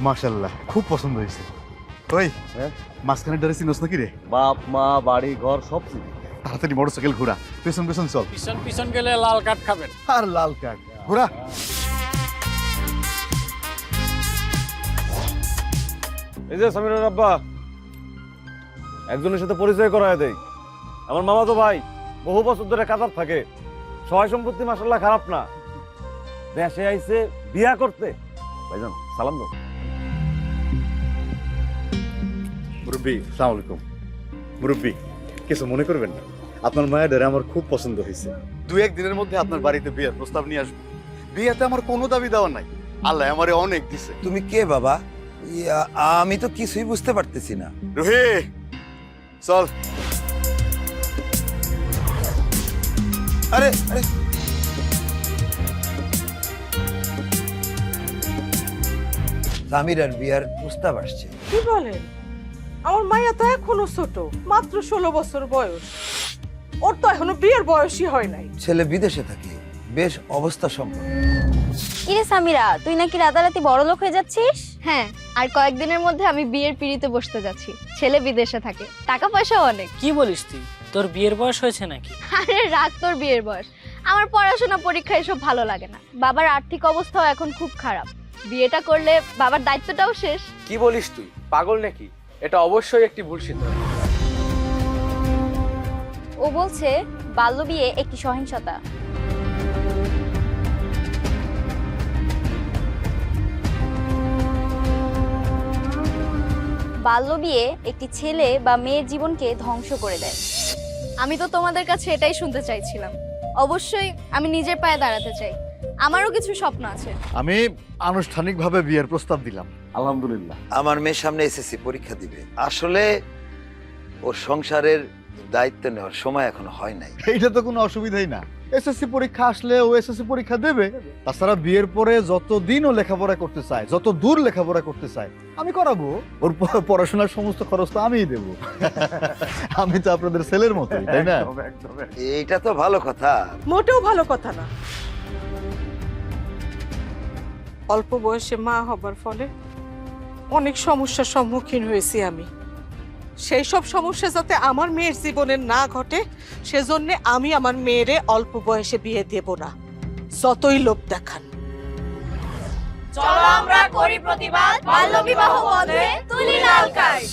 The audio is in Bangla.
মাশাআল্লাহ, খুব পছন্দ হয়েছে। ওই মাঝখানে ডরে চিনোস নাকি রে? বাপ মা বাড়ি ঘর সব চিনি। তাড়াতাড়ি মোটরসাইকেল ঘোরা, পেছন পেছন চল। পিছন পিছন গেলে লাল কাঠ খাবেন। আর লাল কার্ড ঘোরা। এই যে সামিরের আব্বা, একজনের সাথে পরিচয় করায় দেই। আমার মামা তো ভাই, বহু বছর ধরে কাতার থাকে, সহায় সম্পত্তি মাশাআল্লাহ খারাপ না। দেশে আইছে বিয়া করতে। ভাইজান সালাম দাও। মুরব্বী আসসালামু আলাইকুম। মুরব্বী কিছু মনে করবেন না, আপনার মায়ের আমার খুব পছন্দ হয়েছে। দু এক দিনের মধ্যে আপনার বাড়িতে বিয়ের প্রস্তাব নিয়ে আসবো। বিয়েতে আমার কোনো দাবি দেওয়া নাই, আল্লাহ আমারে অনেক দিছে। তুমি কে বাবা? আমি তো কিছুই বুঝতে পারতেছি না। রুহি চল। আরে আরে সামিরার বিয়ার প্রস্তাব আসছে। কি বলেন? আমার মাইয়া তো এখনো ছোট, মাত্র 16 বছর বয়স। ওর তো এখনো বিয়ের বয়সই হয় নাই। ছেলে বিদেশে থাকে, বেশ অবস্থা সম্পন্ন। কিরে সামিরা, তুই নাকি রাতারাতি বড় লোক হয়ে যাচ্ছিস? হ্যাঁ, আর কয়েকদিনের মধ্যে আমি বিয়ের পিঁড়িতে বসতে যাচ্ছি। ছেলে বিদেশে থাকে, টাকা পয়সাও অনেক। কি বলিস তুই? তোর বিয়ের বয়স হয়েছে নাকি? আরে রাখ তোর বিয়ের বয়স। আমার পড়াশোনা পরীক্ষা এসব ভালো লাগে না। বাবার আর্থিক অবস্থাও এখন খুব খারাপ। বিয়েটা করলে বাবার দায়িত্বটাও শেষ। কি বলিস তুই? পাগল নাকি? এটা অবশ্যই একটি ভুল সিদ্ধান্ত। ও বলছে বাল্যবিয়ে একটি সহিংসতা। বাল্যবিয়ে একটি ছেলে বা মেয়ের জীবনকে ধ্বংস করে দেয়। আমি তো তোমাদের কাছে এটাই শুনতে চাইছিলাম। অবশ্যই আমি নিজের পায়ে দাঁড়াতে চাই। আমারও কিছু স্বপ্ন আছে। আমি আনুষ্ঠানিকভাবে বিয়ের প্রস্তাব দিলাম। আলহামদুলিল্লাহ। আমার মেয়ের সামনে এসএসসি পরীক্ষা দিবে। আসলে ওর সংসারের দায়িত্ব নেওয়ার সময় এখনো হয় নাই। এইটা তো কোনো অসুবিধাই না। এসএসসি পরীক্ষা আসলে ও এসএসসি পরীক্ষা দেবে। তাছাড়া বিয়ের পরে যতদিন ও লেখাপড়া করতে চায়, যত দূর লেখাপড়া করতে চায় আমি করাবো। ওর পড়াশোনার সমস্ত খরচ তো আমিই দেবো। আমি তো আপনাদের ছেলের মতোই, তাই না? এইটা তো ভালো কথা। মোটেও ভালো কথা না। অল্প বয়সে মা হবার ফলে অনেক সমস্যার সম্মুখীন হয়েছি আমি। সেই সব সমস্যা যাতে আমার মেয়ের জীবনে না ঘটে, সেজন্য আমি আমার মেয়েরে অল্প বয়সে বিয়ে দেব না, যতই লোভ দেখান। চলো আমরা করি প্রতিবাদ, বাল্যবিবাহ বন্ধে তুলি লাল কার্ড।